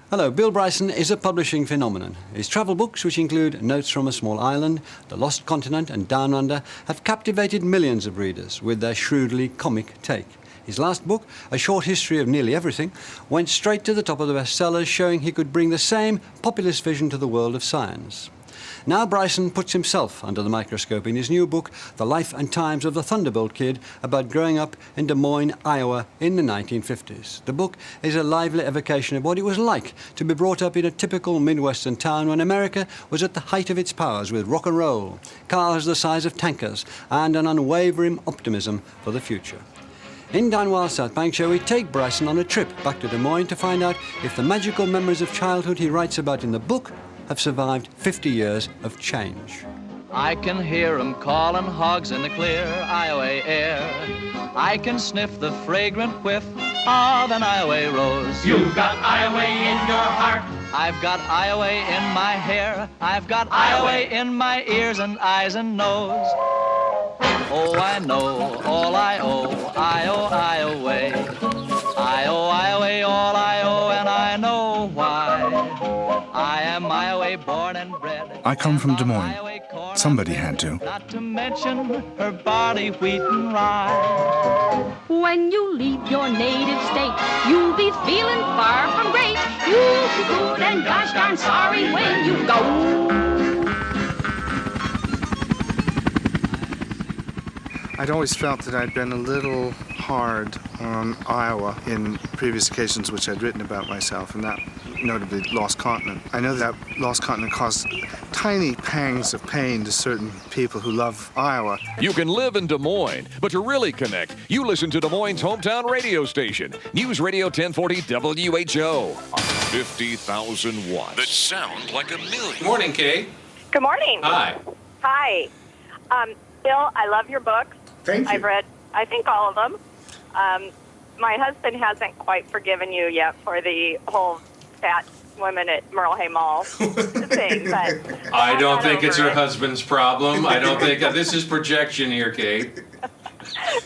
Hello, Bill Bryson is a publishing phenomenon. His travel books, which include Notes from a Small Island, The Lost Continent and Down Under, have captivated millions of readers with their shrewdly comic take. His last book, A Short History of Nearly Everything, went straight to the top of the bestsellers, showing he could bring the same populist vision to the world of science. Now Bryson puts himself under the microscope in his new book, The Life and Times of the Thunderbolt Kid, about growing up in Des Moines, Iowa in the 1950s. The book is a lively evocation of what it was like to be brought up in a typical Midwestern town when America was at the height of its powers with rock and roll, cars the size of tankers, and an unwavering optimism for the future. In Dan Wild's South Bank Show, we take Bryson on a trip back to Des Moines to find out if the magical memories of childhood he writes about in the book have survived 50 years of change. I can hear 'em calling hogs in the clear Iowa air. I can sniff the fragrant whiff of an Iowa rose. You've got Iowa in your heart. I've got Iowa in my hair. I've got Iowa in my ears and eyes and nose. Oh, I know all I owe. I owe Iowa. I owe Iowa all I owe, and I know why. I am Iowa born and bred. I come from Des Moines. Somebody had to. Not to mention her barley, wheat, and rye. When you leave your native state, you'll be feeling far from great. You'll be good and gosh darn sorry when you go. I'd always felt that I'd been a little hard on Iowa in previous occasions which I'd written about myself, and that notably Lost Continent. I know that Lost Continent caused tiny pangs of pain to certain people who love Iowa. You can live in Des Moines, but to really connect, you listen to Des Moines' hometown radio station, News Radio 1040 WHO. 50,000 watts that sound like a million. Morning, Kay. Good morning. Hi. Hi. Bill, I love your books. Thank you. I've read, I think, all of them. My husband hasn't quite forgiven you yet for the whole fat women at Merle Hay Mall thing, but I don't think it's her husband's problem. I don't think this is projection here, Kay.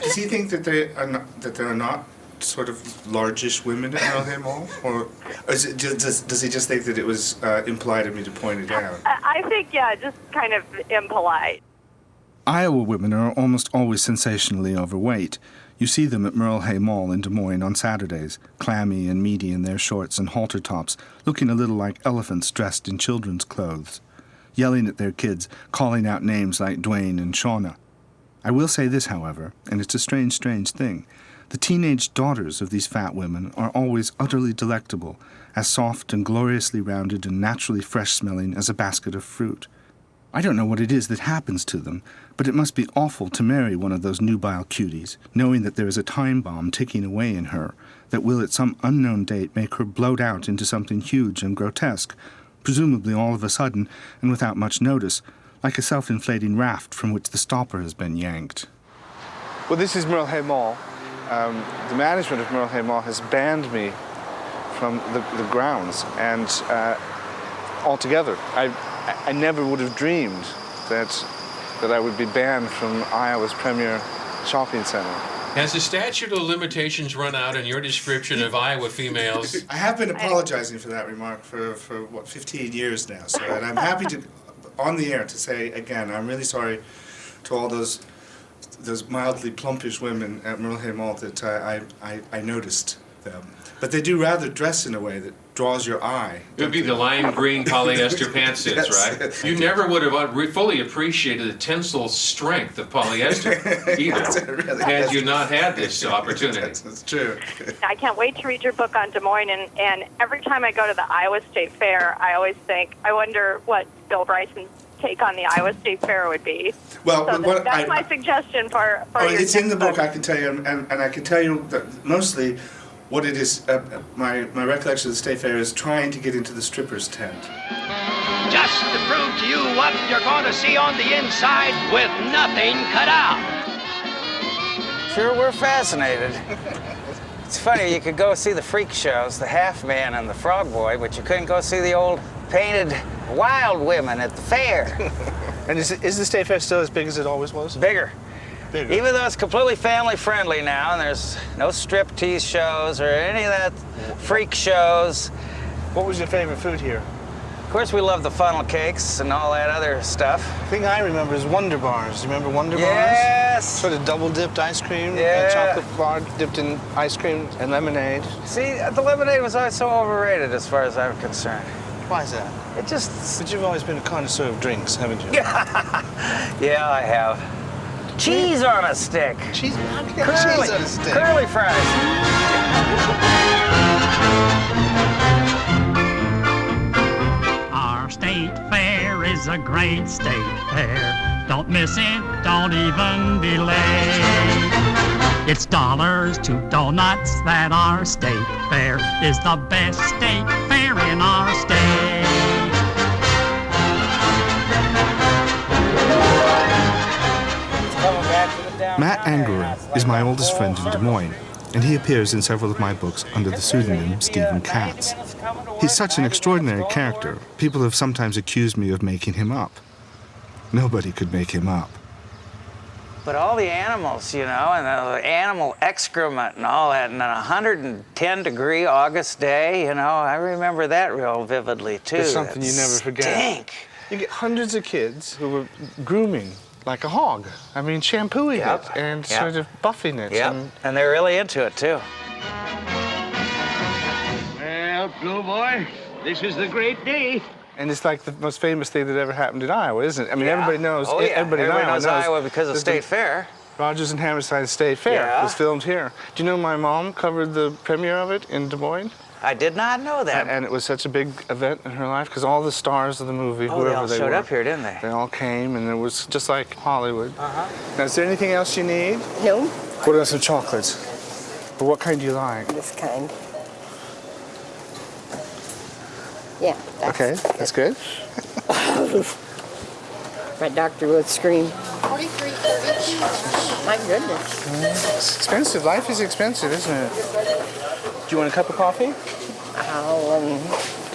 Does he think that there are not sort of largish women at Merle Hay Mall, or is it does he just think that it was impolite of me to point it out? I think, yeah, just kind of impolite. Iowa women are almost always sensationally overweight. You see them at Merle Hay Mall in Des Moines on Saturdays, clammy and meaty in their shorts and halter tops, looking a little like elephants dressed in children's clothes, yelling at their kids, calling out names like Dwayne and Shauna. I will say this, however, and it's a strange, strange thing. The teenage daughters of these fat women are always utterly delectable, as soft and gloriously rounded and naturally fresh-smelling as a basket of fruit. I don't know what it is that happens to them, but it must be awful to marry one of those nubile cuties, knowing that there is a time bomb ticking away in her that will at some unknown date make her bloat out into something huge and grotesque, presumably all of a sudden and without much notice, like a self-inflating raft from which the stopper has been yanked. Well, this is Merle Hay Mall. The management of Merle Hay Mall has banned me from the grounds, and altogether. I never would have dreamed that I would be banned from Iowa's premier shopping center. Has the statute of limitations run out in your description of Iowa females? I have been apologizing for that remark for 15 years now, so, and I'm happy to, on the air, to say again, I'm really sorry to all those mildly plumpish women at Merle Hay Mall that I noticed them. But they do rather dress in a way that draws your eye. It would be the lime green polyester pantsuits, Yes. right? You never would have fully appreciated the tensile strength of polyester either, Really, had you not had this opportunity. That's true. I can't wait to read your book on Des Moines, and every time I go to the Iowa State Fair, I always think, I wonder what Bill Bryson's take on the Iowa State Fair would be. Well, so that's my suggestion for your it's in the next book, I can tell you, and I can tell you that mostly what it is, my recollection of the State Fair is trying to get into the stripper's tent. Just to prove to you what you're going to see on the inside with nothing cut out. Sure, we're fascinated. It's funny, you could go see the freak shows, the Half Man and the Frog Boy, but you couldn't go see the old painted wild women at the fair. And is the State Fair still as big as it always was? Bigger. Even though it's completely family-friendly now, and there's no striptease shows or any of that freak shows, What was your favorite food here? Of course, we love the funnel cakes and all that other stuff. The thing I remember is Wonder Bars. You remember Wonder Bars? Yes! Sort of double-dipped ice cream, Yeah. chocolate bar dipped in ice cream and lemonade. See, the lemonade was always so overrated as far as I'm concerned. Why is that? It just... But you've always been a connoisseur of drinks, haven't you? Yeah, I have. Cheese on a stick. Cheese, Curly, cheese on a stick. curly fries. Our state fair is a great state fair. Don't miss it, don't even be late. It's dollars to donuts that our state fair is the best state fair in our state. Matt Angerer is my oldest friend in Des Moines, and he appears in several of my books under the pseudonym Stephen Katz. He's such an extraordinary character, people have sometimes accused me of making him up. Nobody could make him up. But all the animals, you know, and the animal excrement and all that, and a 110-degree August day, you know, I remember that real vividly, too. It's something you never forget. Stink. You get hundreds of kids who were grooming like a hog. I mean, shampooing Yep. it and Yep. sort of buffing it. Yep, And and they're really into it, too. Well, Blue Boy, this is the great day. And it's like the most famous thing that ever happened in Iowa, isn't it? I mean, Yeah. everybody knows. Oh, yeah. Everybody in knows Iowa Iowa because of that State the Fair. Rogers and Hammerstein State Fair Yeah. was filmed here. Do you know my mom covered the premiere of it in Des Moines? I did not know that. And it was such a big event in her life because all the stars of the movie, Oh, they whoever all they showed were, up here, didn't they? they all came, and it was just like Hollywood. Now, is there anything else you need? No, What are some chocolates? But what kind do you like? this kind. Yeah. Okay, that's good. My doctor would scream. 43 for each. My goodness. It's expensive. Life is expensive, isn't it? Do you want a cup of coffee?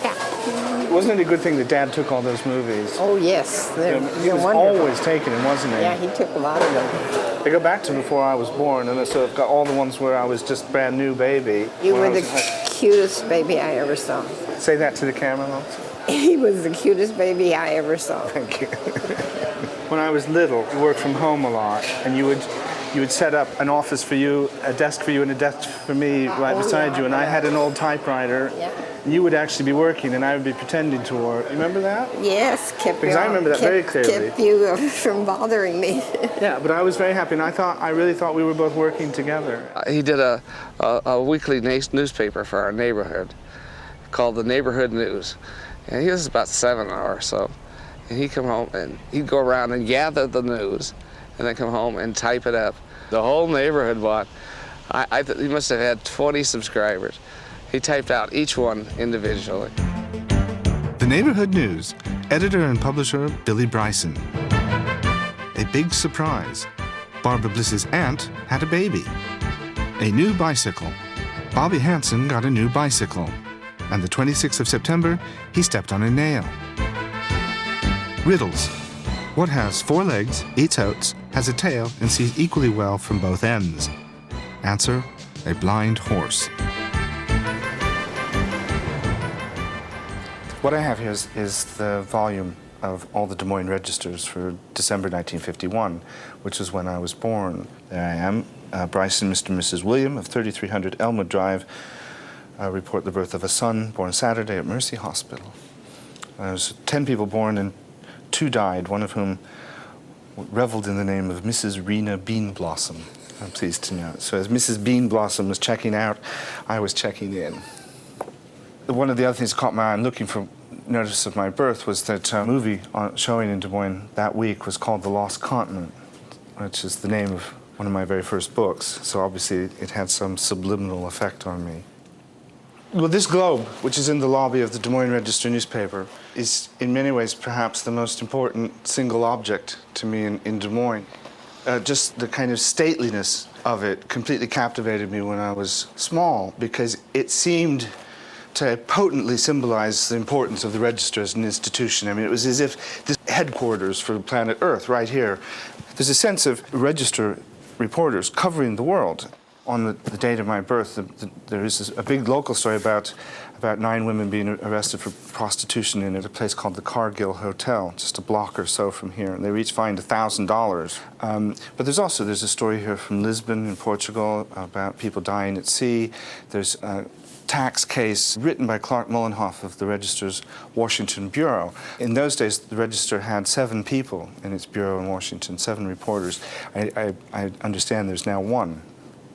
Yeah. Wasn't it a good thing that Dad took all those movies? Oh, yes. They're, He was wonderful. always taking them, wasn't he? Yeah, he took a lot of them. They go back to before I was born, and so I've got all the ones where I was just brand new baby. You when I were the was in high- cutest baby I ever saw. Say that to the camera, Lois. He was the cutest baby I ever saw. Thank you. When I was little, you worked from home a lot, and you would set up an office for you, a desk for you, and a desk for me right beside yeah, you. And I yeah. had an old typewriter. Yeah. And you would actually be working, and I would be pretending to work. You remember that? Yes, kept Because you, I remember that very clearly. Kept you from bothering me. Yeah, but I was very happy, and I really thought we were both working together. He did a weekly newspaper for our neighborhood called the Neighborhood News. And he was about 7 or so. And he'd come home and he'd go around and gather the news and then come home and type it up. The whole neighborhood bought. He must have had 20 subscribers. He typed out each one individually. The Neighborhood News, editor and publisher Billy Bryson. A big surprise. Barbara Bliss's aunt had a baby. A new bicycle. Bobby Hansen got a new bicycle. And the 26th of September, he stepped on a nail. Riddles. What has 4 legs, eats oats, has a tail, and sees equally well from both ends? Answer, a blind horse. What I have here is the volume of all the Des Moines registers for December 1951, which is when I was born. There I am, Bryson, Mr. and Mrs. William of 3300 Elmwood Drive. I report the birth of a son born Saturday at Mercy Hospital. There was 10 people born and 2 died, one of whom reveled in the name of Mrs. Rena Bean Blossom, I'm pleased to note. So as Mrs. Bean Blossom was checking out, I was checking in. One of the other things that caught my eye in looking for notice of my birth was that a movie showing in Des Moines that week was called The Lost Continent, which is the name of one of my very first books. So obviously it had some subliminal effect on me. Well, this globe, which is in the lobby of the Des Moines Register newspaper, is in many ways perhaps the most important single object to me in Des Moines. Just the kind of stateliness of it completely captivated me when I was small, because it seemed to potently symbolize the importance of the Register as an institution. I mean, it was as if this headquarters for planet Earth right here. There's a sense of Register reporters covering the world. On the date of my birth, there is a big local story about about 9 women being arrested for prostitution in a place called the Cargill Hotel, just a block or so from here, and they were each fined $1,000. But there's a story here from Lisbon in Portugal about people dying at sea. There's a tax case written by Clark Mullenhoff of the Register's Washington Bureau. In those days, the Register had 7 people in its bureau in Washington, 7 reporters. I understand there's now 1.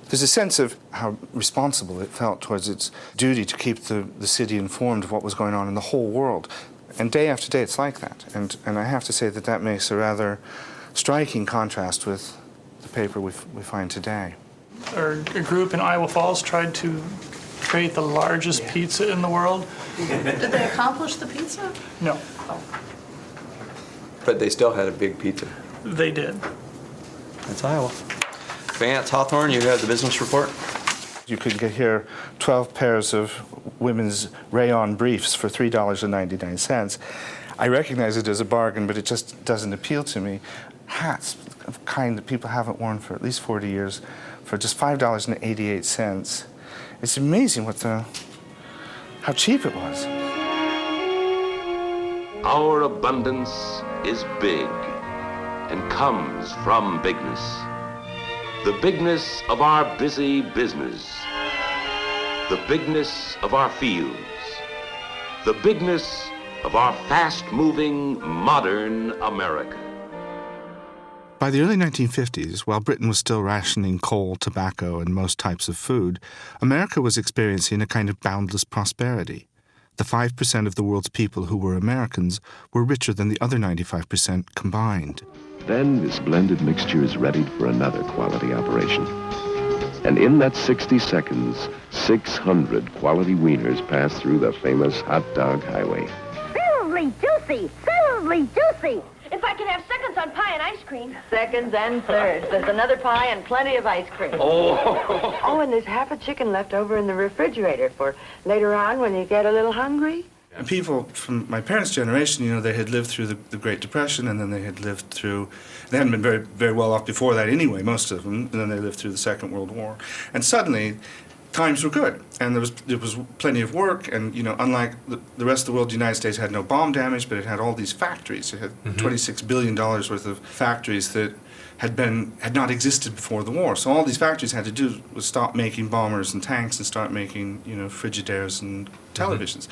There's a sense of how responsible it felt towards its duty to keep the city informed of what was going on in the whole world. And day after day, it's like that. And I have to say that makes a rather striking contrast with the paper we find today. A group in Iowa Falls tried to create the largest pizza in the world. Did they accomplish the pizza? No, But they still had a big pizza. they did. That's Iowa. Vance Hawthorne, you have the business report? You could get here 12 pairs of women's rayon briefs for $3.99. I recognize it as a bargain, but it just doesn't appeal to me. Hats of kind that people haven't worn for at least 40 years for just $5.88. It's amazing how cheap it was. Our abundance is big and comes from bigness. The bigness of our busy business. The bigness of our fields. The bigness of our fast-moving, modern America. By the early 1950s, while Britain was still rationing coal, tobacco, and most types of food, America was experiencing a kind of boundless prosperity. The 5% of the world's people who were Americans were richer than the other 95% combined. Then this blended mixture is readied for another quality operation. And in that 60 seconds, 600 quality wieners pass through the famous hot dog highway. Fillably juicy! Fillably juicy! If I can have seconds on pie and ice cream. Seconds and thirds. There's another pie and plenty of ice cream. Oh, and there's half a chicken left over in the refrigerator for later on when you get a little hungry. And people from my parents' generation, they had lived through the Great Depression, and then they had lived through, they hadn't been very, very well off before that anyway, most of them, and then they lived through the Second World War. And suddenly, times were good, and there was plenty of work, and, unlike the rest of the world, the United States had no bomb damage, but it had all these factories. It had $26 billion worth of factories that had not existed before the war. So all these factories had to do was stop making bombers and tanks and start making, Frigidaires and televisions.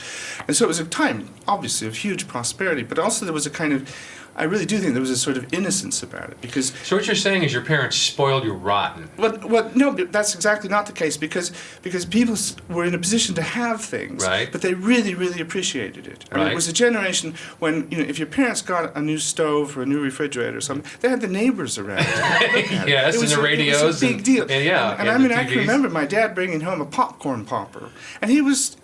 And so it was a time, obviously, of huge prosperity, but also there was a kind of, I really do think there was a sort of innocence about it, because... So what you're saying is your parents spoiled you rotten. Well, no, that's exactly not the case, because people were in a position to have things, right, but they really, really appreciated it. I mean, it was a generation when, if your parents got a new stove or a new refrigerator or something, they had the neighbors around. Yes, and the radios. It was a big deal. And I can remember my dad bringing home a popcorn popper, and he was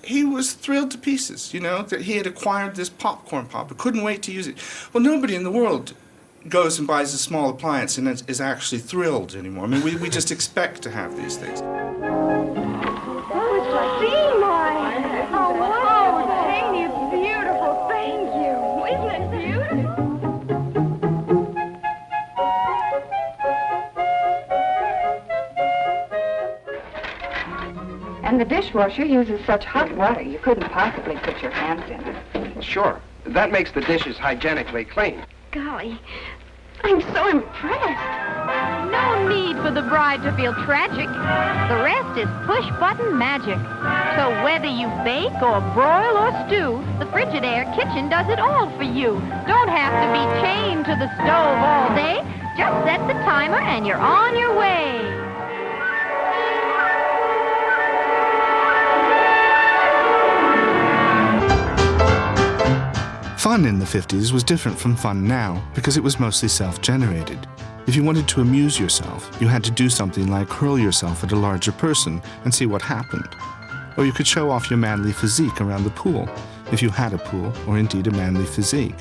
thrilled to pieces, that he had acquired this popcorn popper, couldn't wait to use it. Well, nobody in the world goes and buys a small appliance and is actually thrilled anymore. I mean, we just expect to have these things. Oh, Jane, it's beautiful. Thank you. Isn't it beautiful? And the dishwasher uses such hot water you couldn't possibly put your hands in it. Sure. That makes the dishes hygienically clean. Golly, I'm so impressed. No need for the bride to feel tragic. The rest is push-button magic. So whether you bake or broil or stew, the Frigidaire kitchen does it all for you. Don't have to be chained to the stove all day. Just set the timer and you're on your way. Fun in the 50s was different from fun now because it was mostly self-generated. If you wanted to amuse yourself, you had to do something like hurl yourself at a larger person and see what happened. Or you could show off your manly physique around the pool, if you had a pool or indeed a manly physique.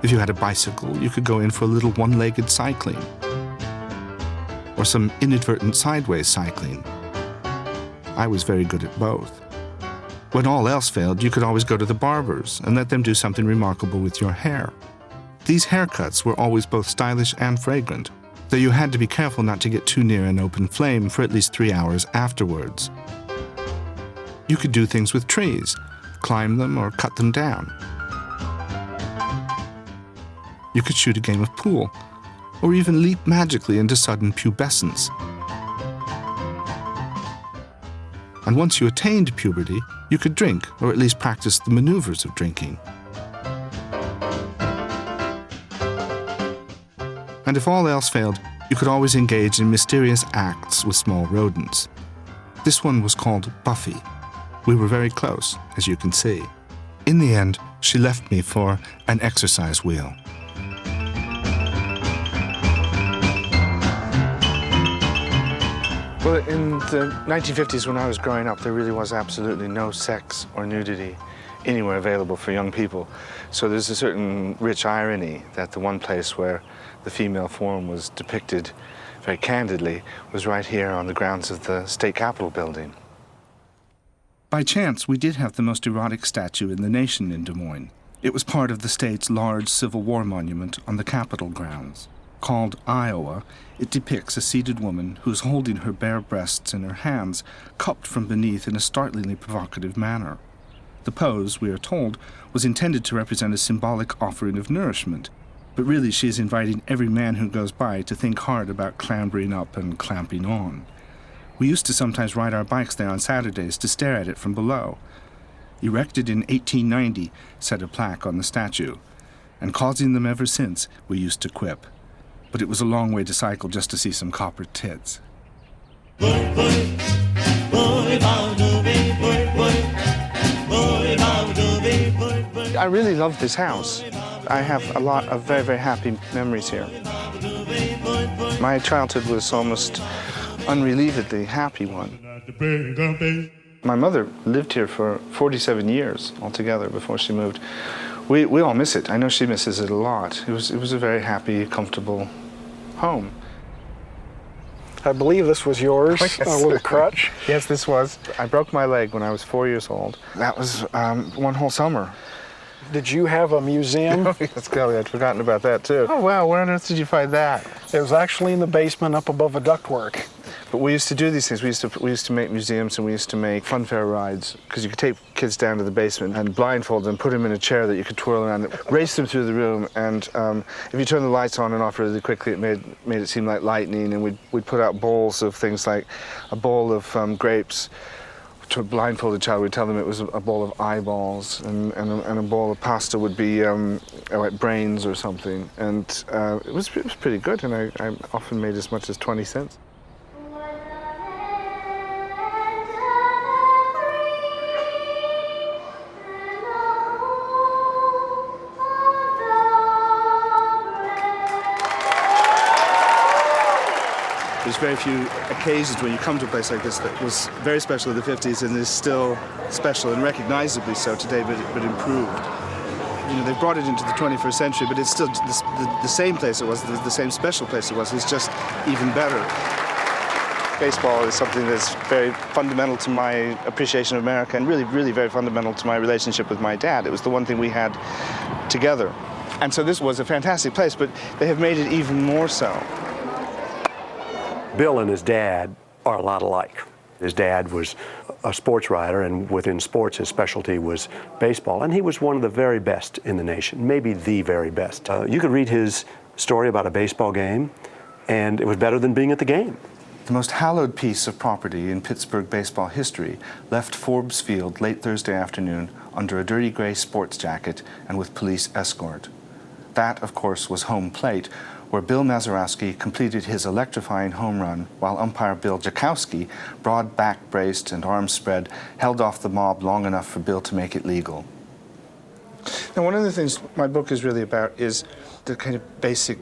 If you had a bicycle, you could go in for a little one-legged cycling or some inadvertent sideways cycling. I was very good at both. When all else failed, you could always go to the barbers and let them do something remarkable with your hair. These haircuts were always both stylish and fragrant, though you had to be careful not to get too near an open flame for at least 3 hours afterwards. You could do things with trees, climb them or cut them down. You could shoot a game of pool, or even leap magically into sudden pubescence. And once you attained puberty, you could drink, or at least practice the maneuvers of drinking. And if all else failed, you could always engage in mysterious acts with small rodents. This one was called Buffy. We were very close, as you can see. In the end, she left me for an exercise wheel. Well, in the 1950s, when I was growing up, there really was absolutely no sex or nudity anywhere available for young people. So there's a certain rich irony that the one place where the female form was depicted very candidly was right here on the grounds of the State Capitol building. By chance, we did have the most erotic statue in the nation in Des Moines. It was part of the state's large Civil War monument on the Capitol grounds. Called Iowa, it depicts a seated woman who is holding her bare breasts in her hands, cupped from beneath in a startlingly provocative manner. The pose, we are told, was intended to represent a symbolic offering of nourishment, but really she is inviting every man who goes by to think hard about clambering up and clamping on. We used to sometimes ride our bikes there on Saturdays to stare at it from below. Erected in 1890, said a plaque on the statue, and causing them ever since, we used to quip. But it was a long way to cycle just to see some copper tits. I really love this house. I have a lot of very, very happy memories here. My childhood was almost unrelievedly happy one. My mother lived here for 47 years altogether before she moved. We all miss it. I know she misses it a lot. It was a very happy, comfortable home. I believe this was yours, Yes. a little crutch. Yes, this was. I broke my leg when I was 4 years old. That was one whole summer. Did you have a museum? Yes, Kelly, I'd forgotten about that too. Oh, wow, where on earth did you find that? It was actually in the basement up above a ductwork. But we used to do these things. We used to make museums, and we used to make fun fair rides, because you could take kids down to the basement and blindfold them, put them in a chair that you could twirl around, race them through the room, and if you turn the lights on and off really quickly, it made it seem like lightning, and we'd put out bowls of things like a bowl of grapes. To a blindfolded child, we'd tell them it was a bowl of eyeballs, and a bowl of pasta would be like brains or something, and it was pretty good, and I often made as much as 20 cents. There's very few occasions when you come to a place like this that was very special in the 50s and is still special and recognizably so today, but improved. You know, they've brought it into the 21st century, but it's still the same place it was, the same special place it was. It's just even better. Baseball is something that's very fundamental to my appreciation of America and really, really very fundamental to my relationship with my dad. It was the one thing we had together. And so this was a fantastic place, but they have made it even more so. Bill and his dad are a lot alike. His dad was a sports writer, and within sports, his specialty was baseball. And he was one of the very best in the nation, maybe the very best. You could read his story about a baseball game, and it was better than being at the game. The most hallowed piece of property in Pittsburgh baseball history left Forbes Field late Thursday afternoon under a dirty gray sports jacket and with police escort. That, of course, was home plate, where Bill Mazeroski completed his electrifying home run while umpire Bill Jakowski, broad back braced and arms spread, held off the mob long enough for Bill to make it legal. Now, one of the things my book is really about is the kind of basic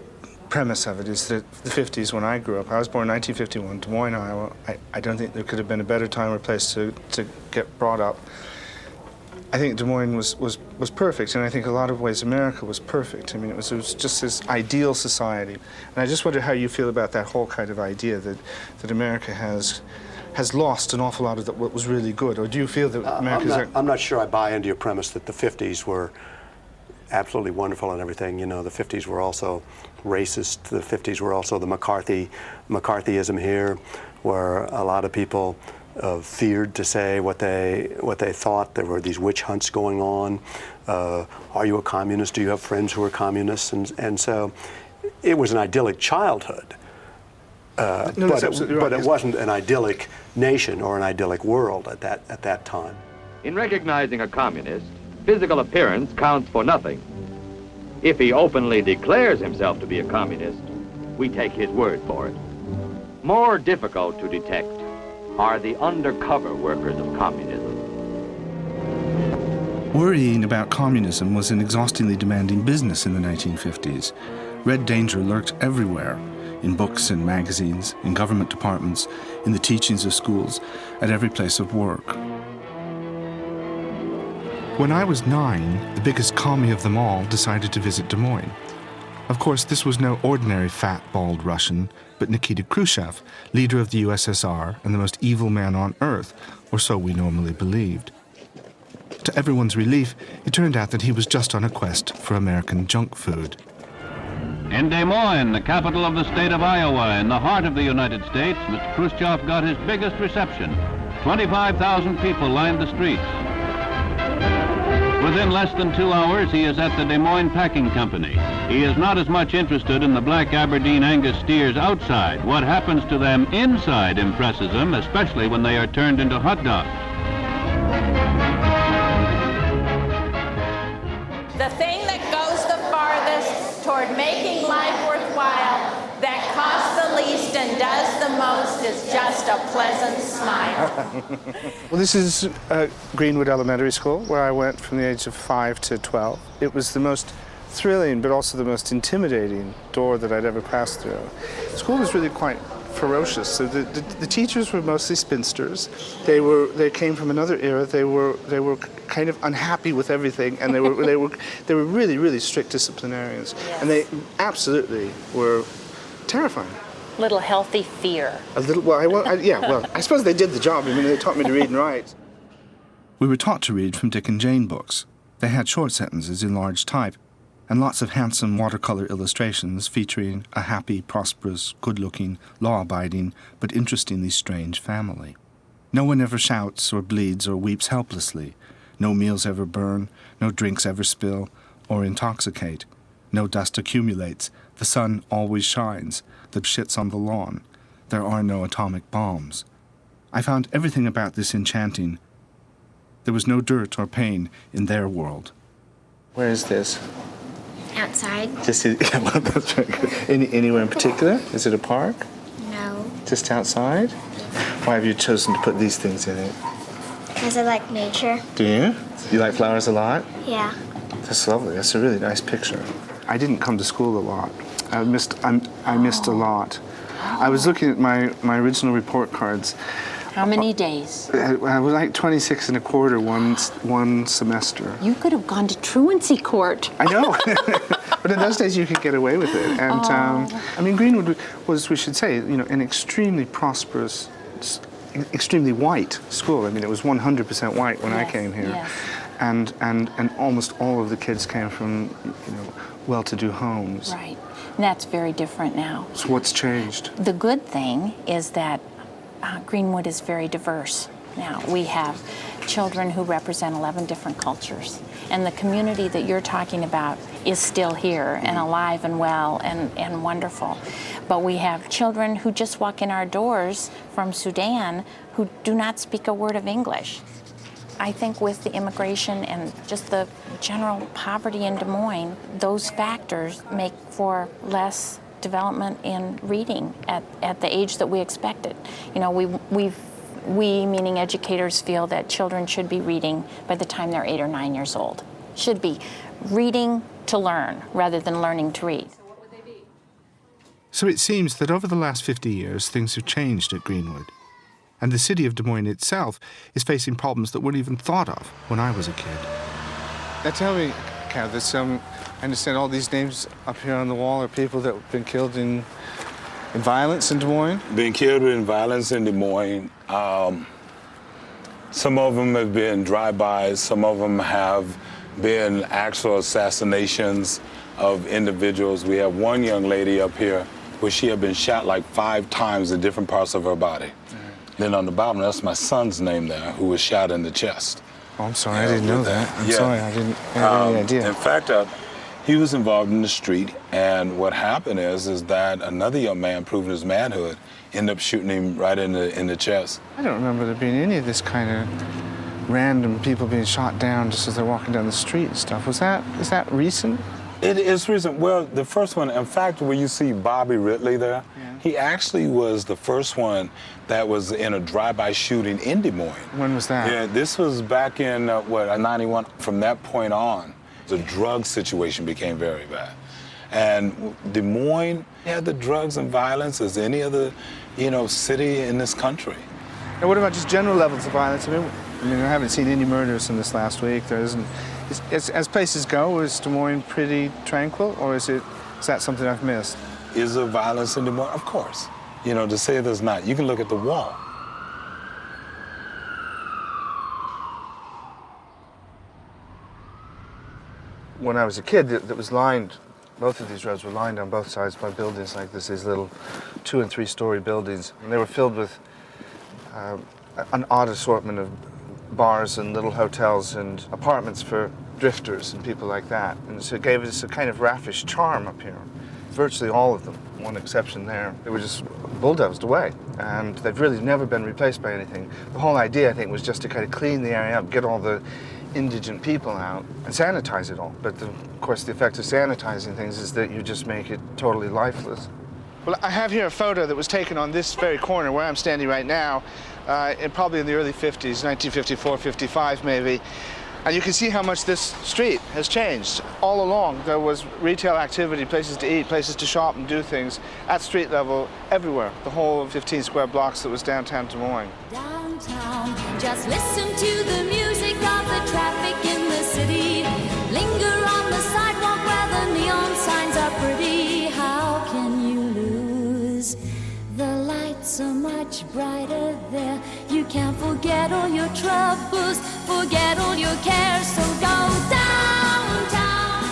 premise of it is that the 50s, when I grew up, I was born in 1951, Des Moines, Iowa. I don't think there could have been a better time or place to get brought up. I think Des Moines was perfect, and I think in a lot of ways America was perfect. I mean, it was just this ideal society. And I just wonder how you feel about that whole kind of idea that America has lost an awful lot of what was really good, or do you feel that America's... I'm not sure I buy into your premise that the 50s were absolutely wonderful and everything. You know, the 50s were also racist. The 50s were also the McCarthyism here, where a lot of people feared to say what they thought. There were these witch hunts going on. Are you a communist? Do you have friends who are communists? And so it was an idyllic childhood, but it wasn't an idyllic nation or an idyllic world at that time. In recognizing a communist, physical appearance counts for nothing. If he openly declares himself to be a communist, we take his word for it. More difficult to detect are the undercover workers of communism. Worrying about communism was an exhaustingly demanding business in the 1950s. Red danger lurked everywhere, in books and magazines, in government departments, in the teachings of schools, at every place of work. When I was 9, the biggest commie of them all decided to visit Des Moines. Of course, this was no ordinary fat, bald Russian, but Nikita Khrushchev, leader of the USSR and the most evil man on earth, or so we normally believed. To everyone's relief, it turned out that he was just on a quest for American junk food. In Des Moines, the capital of the state of Iowa, in the heart of the United States, Mr. Khrushchev got his biggest reception. 25,000 people lined the streets. Within less than 2 hours, he is at the Des Moines Packing Company. He is not as much interested in the black Aberdeen Angus steers outside. What happens to them inside impresses him, especially when they are turned into hot dogs. The thing that goes the farthest toward making life worthwhile, that costs the least and does the most, is just a pleasant smile. Well, this is Greenwood Elementary School, where I went from the age of 5 to 12. It was the most thrilling, but also the most intimidating door that I'd ever passed through. The school was really quite ferocious. So the teachers were mostly spinsters. They came from another era. They were kind of unhappy with everything, and they were really, really strict disciplinarians. Yes. And they absolutely were terrifying. Little healthy fear. A little. Well, I suppose they did the job. I mean, they taught me to read and write. We were taught to read from Dick and Jane books. They had short sentences in large type, and lots of handsome watercolor illustrations featuring a happy, prosperous, good-looking, law-abiding, but interestingly strange family. No one ever shouts or bleeds or weeps helplessly. No meals ever burn, no drinks ever spill or intoxicate. No dust accumulates. The sun always shines. The shit's on the lawn. There are no atomic bombs. I found everything about this enchanting. There was no dirt or pain in their world. Where is this? Outside. Just that's very good. Anywhere in particular? Is it a park? No. Just outside? Why have you chosen to put these things in it? Because I like nature. Do you? You like flowers a lot? Yeah. That's lovely. That's a really nice picture. I didn't come to school a lot. I missed a lot. I was looking at my original report cards. How many days? I was like 26 and a quarter one semester. You could have gone to truancy court. I know. But in those days you could get away with it. And I mean, Greenwood was, we should say, an extremely prosperous, extremely white school. I mean, it was 100% white when I came here. Yes. And almost all of the kids came from, well-to-do homes. Right. And that's very different now. So what's changed? The good thing is that Greenwood is very diverse now. We have children who represent 11 different cultures. And the community that you're talking about is still here and alive and well and wonderful. But we have children who just walk in our doors from Sudan who do not speak a word of English. I think with the immigration and just the general poverty in Des Moines, those factors make for less development in reading at the age that we expected. We meaning educators feel that children should be reading by the time they're 8 or 9 years old. Should be reading to learn rather than learning to read. So it seems that over the last 50 years, things have changed at Greenwood. And the city of Des Moines itself is facing problems that weren't even thought of when I was a kid. Now tell me, Cal, there's I understand all these names up here on the wall are people that have been killed in violence in Des Moines? Been killed in violence in Des Moines. Some of them have been drive-bys. Some of them have been actual assassinations of individuals. We have one young lady up here where she had been shot like 5 times in different parts of her body. Then on the bottom, that's my son's name there, who was shot in the chest. Oh, I'm sorry, I didn't know that. I'm Yeah. sorry, I didn't have any idea. In fact, he was involved in the street, and what happened is that another young man, proving his manhood, ended up shooting him right in the chest. I don't remember there being any of this kind of random people being shot down just as they're walking down the street and stuff. Is that recent? It is recent. Well, the first one, in fact, where you see Bobby Ridley there, he actually was the first one that was in a drive-by shooting in Des Moines. When was that? Yeah, this was back in, 91. From that point on, the drug situation became very bad. And Des Moines had the drugs and violence as any other, city in this country. And what about just general levels of violence? I mean, I haven't seen any murders in this last week. There isn't. As places go, is Des Moines pretty tranquil, or is that something I've missed? Is there violence in Des Moines? Of course. To say there's not, you can look at the wall. When I was a kid, it was lined, both of these roads were lined on both sides by buildings like this, these little 2- and 3-story buildings. And they were filled with an odd assortment of bars and little hotels and apartments for drifters and people like that. And so it gave us a kind of raffish charm up here. Virtually all of them, one exception there, they were just bulldozed away. And they've really never been replaced by anything. The whole idea, I think, was just to kind of clean the area up, get all the indigent people out and sanitize it all. But of course, the effect of sanitizing things is that you just make it totally lifeless. Well, I have here a photo that was taken on this very corner where I'm standing right now, probably in the early 50s, 1954, 55 maybe. And you can see how much this street has changed. All along, there was retail activity, places to eat, places to shop and do things at street level everywhere. The whole 15 square blocks that was downtown Des Moines. Downtown, just listen to the music of the traffic in the city. Linger on the sidewalk where the neon signs are pretty. How can you lose? The lights are much brighter there. You can't forget all your troubles, forget all your cares, so go downtown.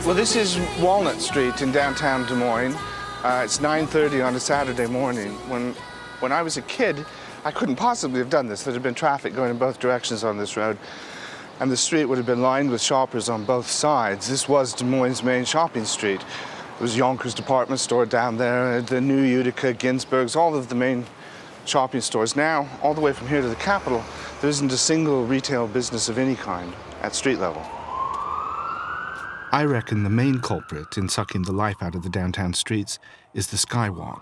Well, this is Walnut Street in downtown Des Moines. It's 9:30 on a Saturday morning. When I was a kid, I couldn't possibly have done this. There'd have been traffic going in both directions on this road, and the street would have been lined with shoppers on both sides. This was Des Moines' main shopping street. There was Yonkers department store down there, the New Utica, Ginsberg's, all of the main shopping stores. Now, all the way from here to the Capitol, there isn't a single retail business of any kind at street level. I reckon the main culprit in sucking the life out of the downtown streets is the skywalk.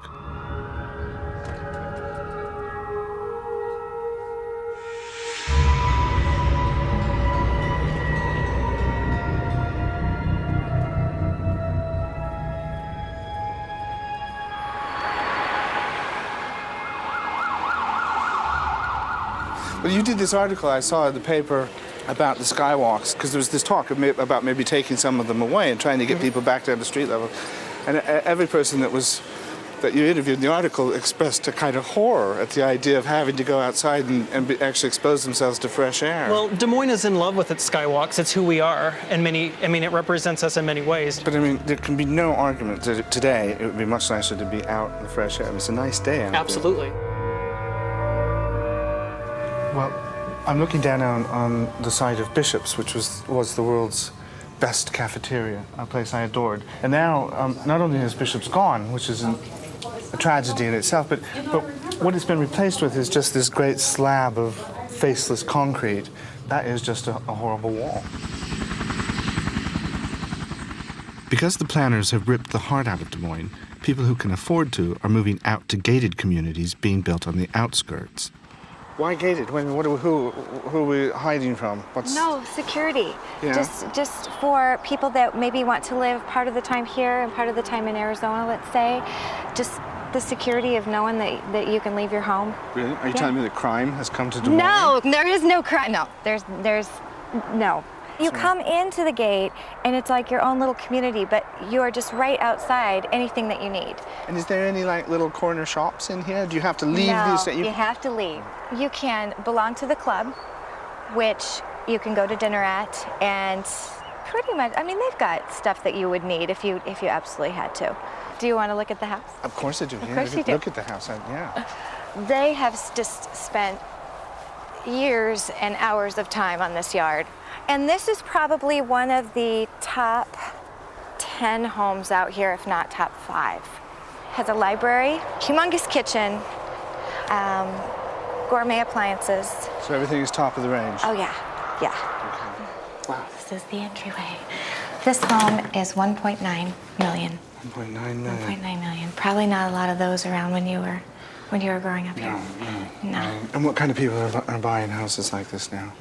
Well, you did this article I saw in the paper about the skywalks, because there was this talk about maybe taking some of them away and trying to get people back down to street level. And every person that you interviewed in the article expressed a kind of horror at the idea of having to go outside and actually expose themselves to fresh air. Well, Des Moines is in love with its skywalks. It's who we are, and it represents us in many ways. But there can be no argument that today it would be much nicer to be out in the fresh air. It's a nice day out there. Absolutely. Well, I'm looking down on the site of Bishop's, which was the world's best cafeteria, a place I adored. And now, not only is Bishop's gone, which is a tragedy in itself, but what it's been replaced with is just this great slab of faceless concrete. That is just a horrible wall. Because the planners have ripped the heart out of Des Moines, people who can afford to are moving out to gated communities being built on the outskirts. Why gated? Who are we hiding from? No, security. Yeah. Just for people that maybe want to live part of the time here and part of the time in Arizona, let's say. Just the security of knowing that you can leave your home. Really? Are you telling me that crime has come to Des Moines? No, there is no crime. No, there's no. You come into the gate, and it's like your own little community, but you are just right outside anything that you need. And is there any little corner shops in here? Do you have to leave No, these? you have to leave. You can belong to the club, which you can go to dinner at, and pretty much, they've got stuff that you would need if you absolutely had to. Do you want to look at the house? Of course I do. Of course you do. Look at the house. Yeah. they have just spent years and hours of time on this yard. And this is probably one of the top 10 homes out here, if not top 5. Has a library, humongous kitchen, gourmet appliances. So everything is top of the range? Oh yeah, yeah. Okay. Wow. This is the entryway. This home is 1.9 million. 1.9 million. 1.9 million. Probably not a lot of those around when you were growing up here. No. And what kind of people are buying houses like this now?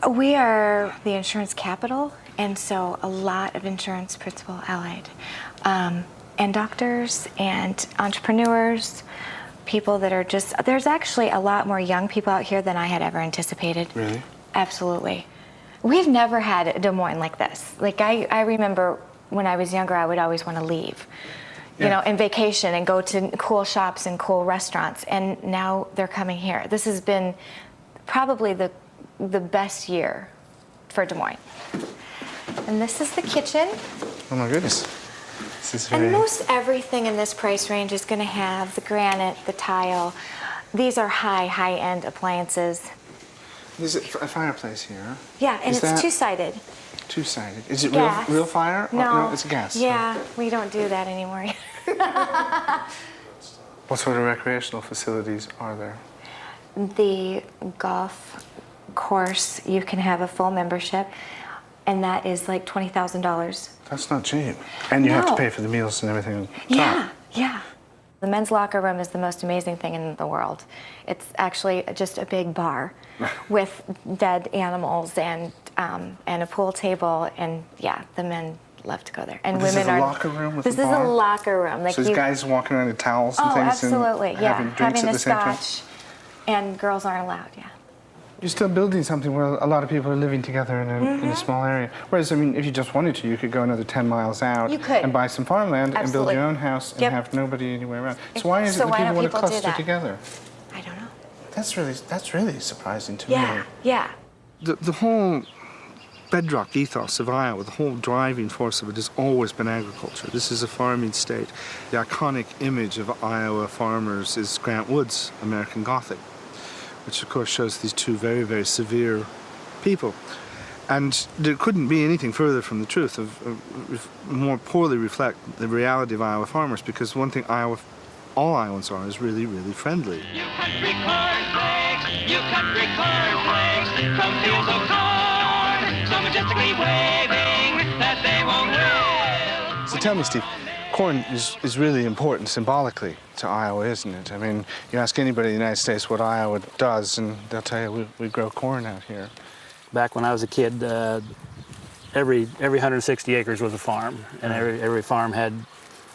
We are the insurance capital, and so a lot of insurance principal allied. And doctors and entrepreneurs, people that are just, there's actually a lot more young people out here than I had ever anticipated. Really? Absolutely. We've never had Des Moines like this. Like I remember when I was younger, I would always want to leave, you know, and vacation and go to cool shops and cool restaurants. And now they're coming here. This has been probably the best year for Des Moines. And this is the kitchen. Oh my goodness. This is And most everything in this price range is going to have the granite, the tile. These are high-end appliances. There's a fireplace here. Yeah, and it's two-sided. Two-sided. Is it Gas. real fire? No. It's gas. Yeah, we don't do that anymore. What sort of recreational facilities are there? The golf course, you can have a full membership, and that is like $20,000. That's not cheap. And you have to pay for the meals and everything on top. Yeah, yeah. The men's locker room is the most amazing thing in the world. It's actually just a big bar with dead animals and a pool table, and yeah, the men love to go there. And this women is a are. locker room with This a is bar? a locker room. Like so there's guys walking around in towels and oh, things absolutely, and yeah. having drinks having at a the same time? scotch, and girls aren't allowed. Yeah. You're still building something where a lot of people are living together in a small area. Whereas, I mean, if you just wanted to, you could go another 10 miles out You could. and buy some farmland and build Absolutely. your own house and Yep. have nobody anywhere around. So why is it So that why people don't want to people do cluster that? together? I don't know. That's really surprising to Yeah, me. yeah. The whole bedrock ethos of Iowa, the whole driving force of it has always been agriculture. This is a farming state. The iconic image of Iowa farmers is Grant Wood's American Gothic, which of course shows these two very, very severe people. And there couldn't be anything further from the truth of more poorly reflect the reality of Iowa farmers, because one thing all Iowans are is really, really friendly. Country cornflakes, you country cornflakes, from fields of corn, so majestically waving that they won't wail. So tell me, Steve, corn is really important symbolically to Iowa, isn't it? I mean, you ask anybody in the United States what Iowa does, and they'll tell you we grow corn out here. Back when I was a kid, every 160 acres was a farm, and every farm had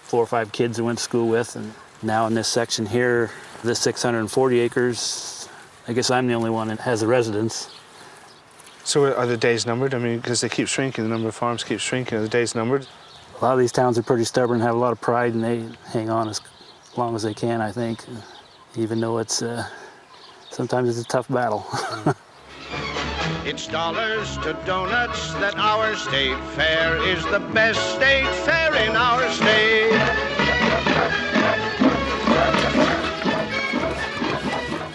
4 or 5 kids that went to school with. And now in this section here, this 640 acres, I guess I'm the only one that has a residence. So are the days numbered? I mean, because they keep shrinking, the number of farms keeps shrinking. Are the days numbered? A lot of these towns are pretty stubborn, have a lot of pride, and they hang on as long as they can, I think, even though it's sometimes it's a tough battle. It's dollars to donuts that our state fair is the best state fair in our state.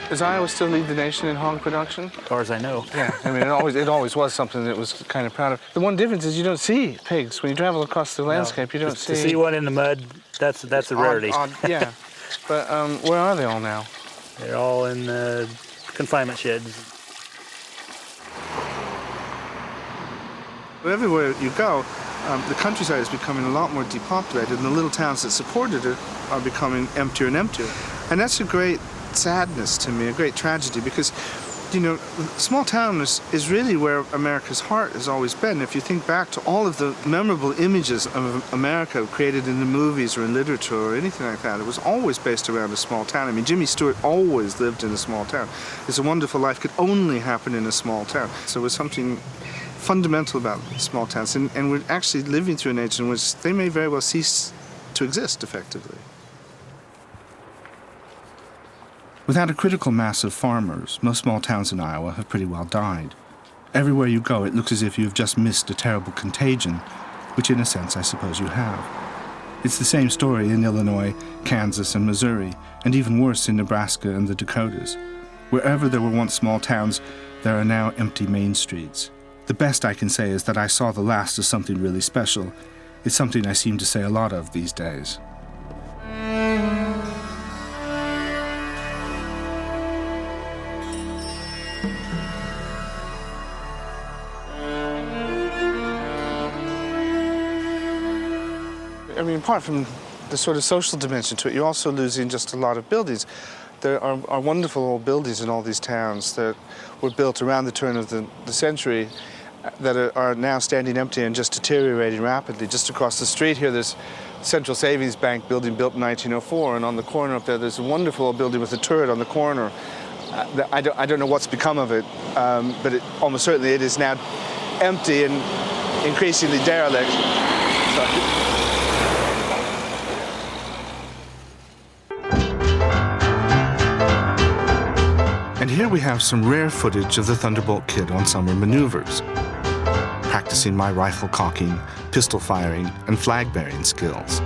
Does Iowa still lead the nation in hog production? As far as I know. Yeah, I mean, it always was something that was kind of proud of. The one difference is you don't see pigs. When you travel across the landscape, you don't see... To see one in the mud, that's a rarity. Yeah, but where are they all now? They're all in confinement sheds. Everywhere you go, the countryside is becoming a lot more depopulated, and the little towns that supported it are becoming emptier and emptier. And that's a great sadness to me, a great tragedy, because, you know, small town is really where America's heart has always been. If you think back to all of the memorable images of America created in the movies or in literature or anything like that, it was always based around a small town. I mean, Jimmy Stewart always lived in a small town. It's a Wonderful Life could only happen in a small town. So it was something fundamental about small towns, and we're actually living through an age in which they may very well cease to exist effectively. Without a critical mass of farmers, most small towns in Iowa have pretty well died. Everywhere you go, it looks as if you have just missed a terrible contagion, which in a sense I suppose you have. It's the same story in Illinois, Kansas, and Missouri, and even worse in Nebraska and the Dakotas. Wherever there were once small towns, there are now empty main streets. The best I can say is that I saw the last of something really special. It's something I seem to say a lot of these days. I mean, apart from the sort of social dimension to it, you're also losing just a lot of buildings. There are wonderful old buildings in all these towns that were built around the turn of the century that are now standing empty and just deteriorating rapidly. Just across the street here, there's Central Savings Bank building built in 1904, and on the corner up there, there's a wonderful old building with a turret on the corner. I don't know what's become of it, but almost certainly it is now empty and increasingly derelict. Sorry. And here we have some rare footage of the Thunderbolt Kid on summer maneuvers, practicing my rifle cocking, pistol firing, and flag-bearing skills.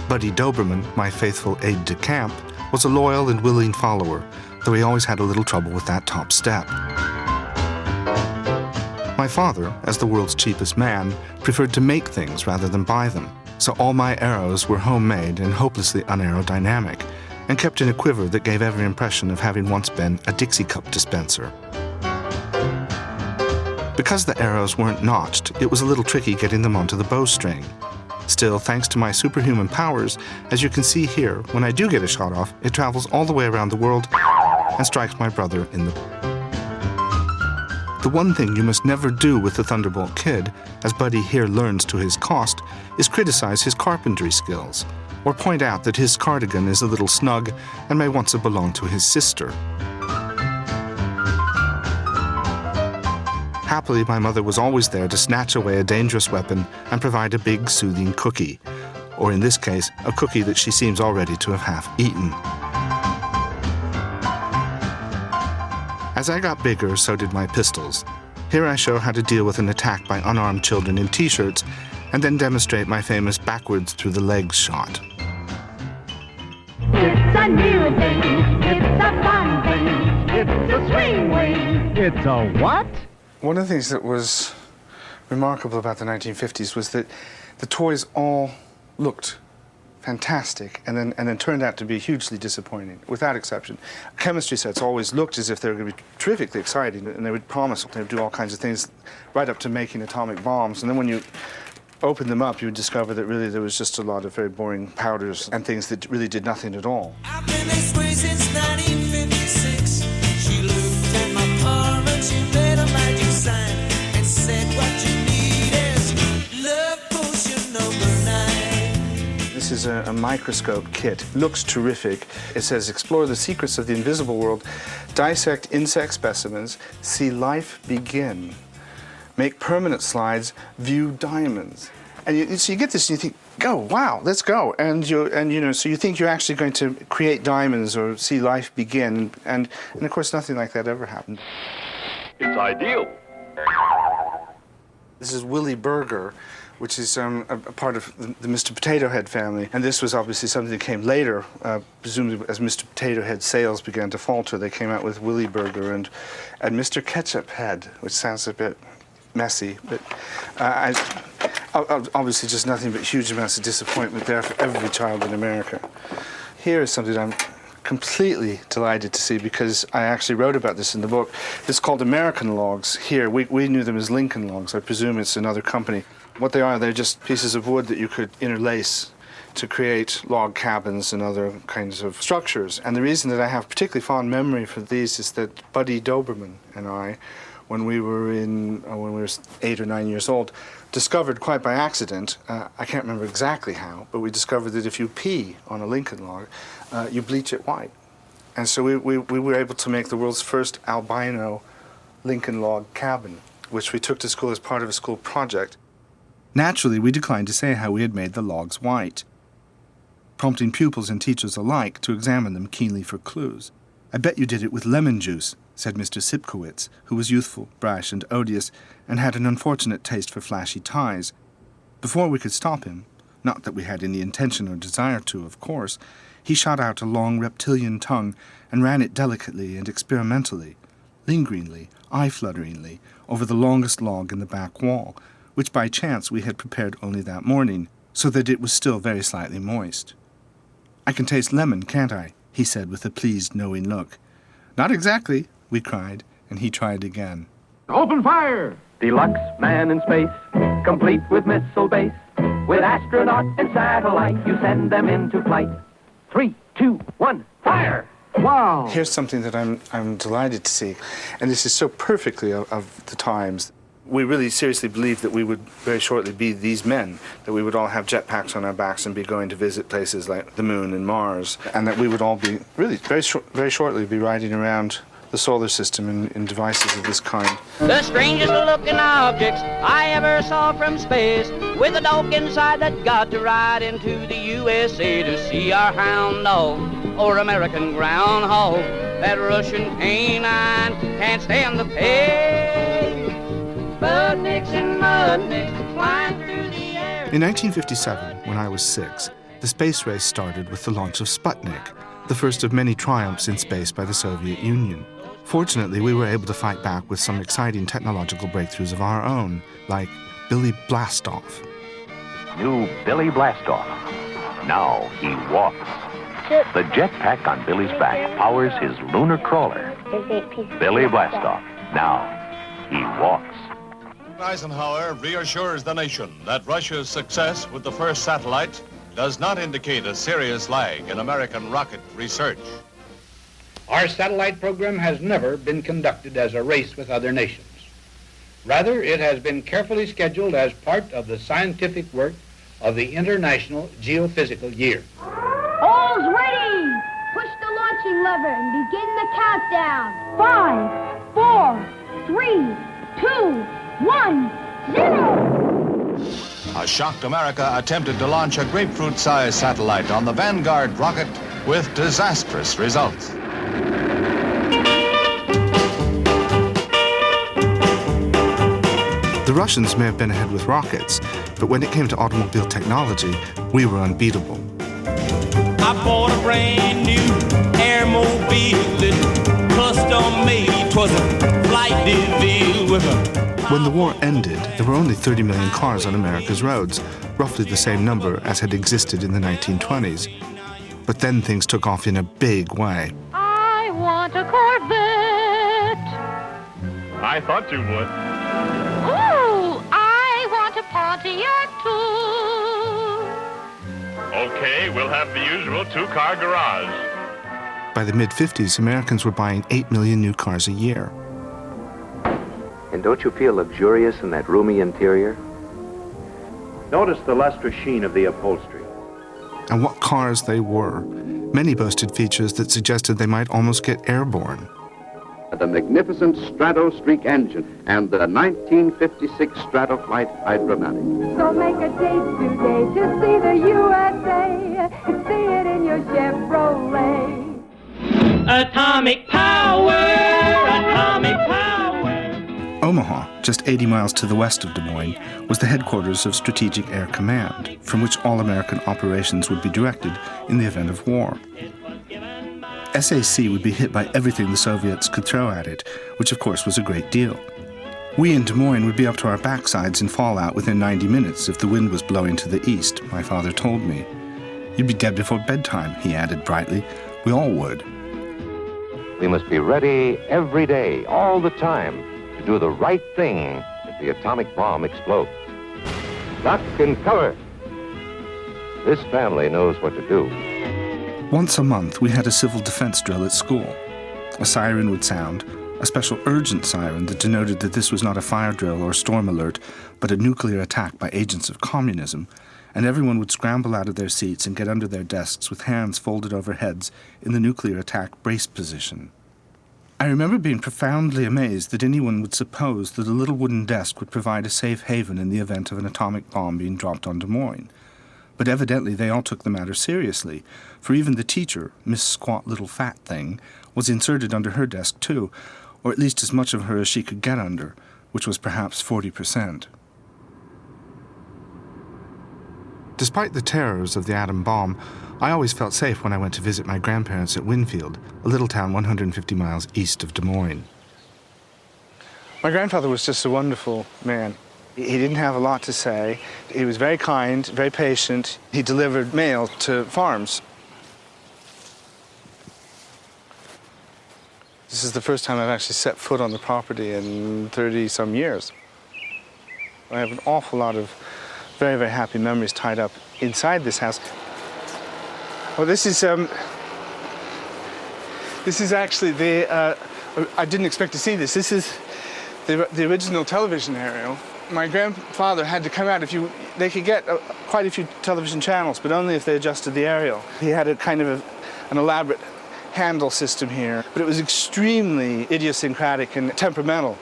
Buddy Doberman, my faithful aide-de-camp, was a loyal and willing follower, though he always had a little trouble with that top step. My father, as the world's cheapest man, preferred to make things rather than buy them, so all my arrows were homemade and hopelessly unaerodynamic, and kept in a quiver that gave every impression of having once been a Dixie cup dispenser. Because the arrows weren't notched, it was a little tricky getting them onto the bowstring. Still, thanks to my superhuman powers, as you can see here, when I do get a shot off, it travels all the way around the world and strikes my brother in the... The one thing you must never do with the Thunderbolt Kid, as Buddy here learns to his cost, is criticize his carpentry skills, or point out that his cardigan is a little snug and may once have belonged to his sister. Happily, my mother was always there to snatch away a dangerous weapon and provide a big, soothing cookie, or in this case, a cookie that she seems already to have half eaten. As I got bigger, so did my pistols. Here I show how to deal with an attack by unarmed children in t-shirts, and then demonstrate my famous backwards through the legs shot. It's a new thing, it's a fun thing, it's a swing wing. It's a what? One of the things that was remarkable about the 1950s was that the toys all looked fantastic and then turned out to be hugely disappointing, without exception. Chemistry sets always looked as if they were going to be terrifically exciting, and they would promise they would do all kinds of things right up to making atomic bombs. And then when you open them up, you would discover that really there was just a lot of very boring powders and things that really did nothing at all. I've been this way since 1956. She looked at my palm and she made a magic sign and said what you need is love potion number 9. This is a microscope kit. Looks terrific. It says, explore the secrets of the invisible world, dissect insect specimens, see life begin. Make permanent slides, view diamonds. And so you get this and you think, go, wow, let's go. And so you think you're actually going to create diamonds or see life begin. And of course, nothing like that ever happened. It's ideal. This is Willy Burger, which is a part of the Mr. Potato Head family. And this was obviously something that came later, presumably as Mr. Potato Head sales began to falter. They came out with Willy Burger and Mr. Ketchup Head, which sounds a bit messy, but obviously just nothing but huge amounts of disappointment there for every child in America. Here is something I'm completely delighted to see because I actually wrote about this in the book. It's called American logs. Here, we knew them as Lincoln logs. I presume it's another company. What they are, they're just pieces of wood that you could interlace to create log cabins and other kinds of structures. And the reason that I have particularly fond memory for these is that Buddy Doberman and I, when we were 8 or 9 years old, discovered quite by accident, I can't remember exactly how, but we discovered that if you pee on a Lincoln log, you bleach it white. And so we were able to make the world's first albino Lincoln log cabin, which we took to school as part of a school project. Naturally, we declined to say how we had made the logs white, prompting pupils and teachers alike to examine them keenly for clues. I bet you did it with lemon juice, said Mr. Sipkowitz, who was youthful, brash, and odious, and had an unfortunate taste for flashy ties. Before we could stop him, Not that we had any intention or desire to, of course. He shot out a long reptilian tongue and ran it delicately and experimentally, lingeringly, eye-flutteringly, over the longest log in the back wall, which by chance we had prepared only that morning, so that it was still very slightly moist. "I can taste lemon, can't I?" he said with a pleased, knowing look. "Not exactly," we cried, and he tried again. Open fire! Deluxe man in space, complete with missile base. With astronaut and satellite, you send them into flight. 3, 2, 1, fire! Wow! Here's something that I'm delighted to see, and this is so perfectly of the times. We really seriously believed that we would very shortly be these men, that we would all have jetpacks on our backs and be going to visit places like the moon and Mars, and that we would all be really very shortly be riding around the solar system in devices of this kind. The strangest looking objects I ever saw from space, with a dog inside that got to ride into the USA to see our hound dog or American groundhog. That Russian canine can't stand the pace. Budniks and mudniks flying through the air. In 1957, when I was 6, the space race started with the launch of Sputnik, the first of many triumphs in space by the Soviet Union. Fortunately, we were able to fight back with some exciting technological breakthroughs of our own, like Billy Blastoff. New Billy Blastoff. Now he walks. The jetpack on Billy's back powers his lunar crawler. Billy Blastoff. Now he walks. Eisenhower reassures the nation that Russia's success with the first satellite does not indicate a serious lag in American rocket research. Our satellite program has never been conducted as a race with other nations. Rather, it has been carefully scheduled as part of the scientific work of the International Geophysical Year. All's ready! Push the launching lever and begin the countdown. 5, 4, 3, 2, 1, 0! A shocked America attempted to launch a grapefruit-sized satellite on the Vanguard rocket with disastrous results. The Russians may have been ahead with rockets, but when it came to automobile technology, we were unbeatable. I bought a brand new airmobile, custom made, 'twas a flight DeVille with a... When the war ended, there were only 30 million cars on America's roads, roughly the same number as had existed in the 1920s. But then things took off in a big way. I want a Corvette. I thought you would. Ooh, I want a Pontiac too. Okay, we'll have the usual two-car garage. By the mid-50s, Americans were buying 8 million new cars a year. And don't you feel luxurious in that roomy interior? Notice the lustrous sheen of the upholstery. And what cars they were. Many boasted features that suggested they might almost get airborne. The magnificent Stratostreak engine and the 1956 Stratoflight Hydromatic. So make a date today to see the USA and see it in your Chevrolet. Atomic power, atomic power. Omaha, just 80 miles to the west of Des Moines, was the headquarters of Strategic Air Command, from which all American operations would be directed in the event of war. SAC would be hit by everything the Soviets could throw at it, which of course was a great deal. We in Des Moines would be up to our backsides in fallout within 90 minutes if the wind was blowing to the east, my father told me. You'd be dead before bedtime, he added brightly. We all would. We must be ready every day, all the time, to do the right thing if the atomic bomb explodes. Duck and cover. This family knows what to do. Once a month, we had a civil defense drill at school. A siren would sound, a special urgent siren that denoted that this was not a fire drill or storm alert, but a nuclear attack by agents of communism, and everyone would scramble out of their seats and get under their desks with hands folded over heads in the nuclear attack brace position. I remember being profoundly amazed that anyone would suppose that a little wooden desk would provide a safe haven in the event of an atomic bomb being dropped on Des Moines. But evidently they all took the matter seriously, for even the teacher, Miss Squat Little Fat Thing, was inserted under her desk too, or at least as much of her as she could get under, which was perhaps 40%. Despite the terrors of the atom bomb, I always felt safe when I went to visit my grandparents at Winfield, a little town 150 miles east of Des Moines. My grandfather was just a wonderful man. He didn't have a lot to say. He was very kind, very patient. He delivered mail to farms. This is the first time I've actually set foot on the property in 30-some years. I have an awful lot of very, very happy memories tied up inside this house. Well, this is actually the, I didn't expect to see this. This is the original television aerial. My grandfather had to come out. They could get quite a few television channels, but only if they adjusted the aerial. He had a kind of an elaborate handle system here, but it was extremely idiosyncratic and temperamental.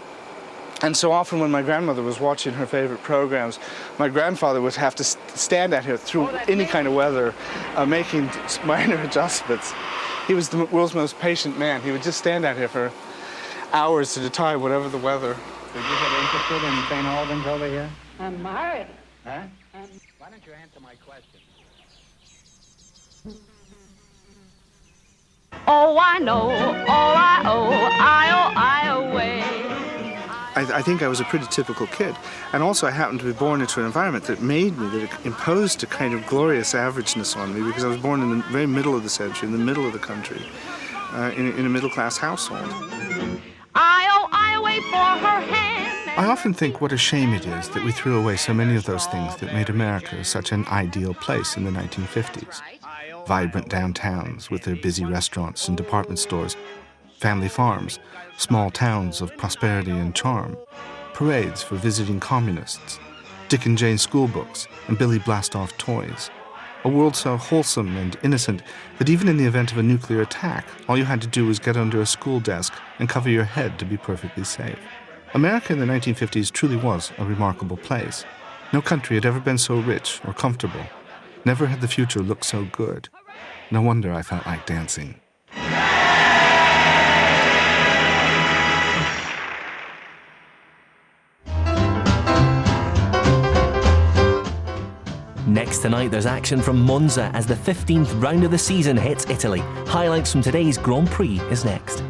And so often when my grandmother was watching her favorite programs, my grandfather would have to stand at her through any kind of weather, making minor adjustments. He was the world's most patient man. He would just stand at her for hours at a time, whatever the weather. Did you get interested in St. Albans over here? I'm married. Huh? Why don't you answer my question? Oh, I know, all I owe, I away. I think I was a pretty typical kid. And also I happened to be born into an environment that made me, that imposed a kind of glorious averageness on me, because I was born in the very middle of the century, in the middle of the country, in a middle-class household. I away for her hand. I often think what a shame it is that we threw away so many of those things that made America such an ideal place in the 1950s. Vibrant downtowns with their busy restaurants and department stores, family farms, small towns of prosperity and charm, parades for visiting communists, Dick and Jane schoolbooks, and Billy Blastoff toys. A world so wholesome and innocent that even in the event of a nuclear attack, all you had to do was get under a school desk and cover your head to be perfectly safe. America in the 1950s truly was a remarkable place. No country had ever been so rich or comfortable. Never had the future looked so good. No wonder I felt like dancing. Next tonight, there's action from Monza as the 15th round of the season hits Italy. Highlights from today's Grand Prix is next.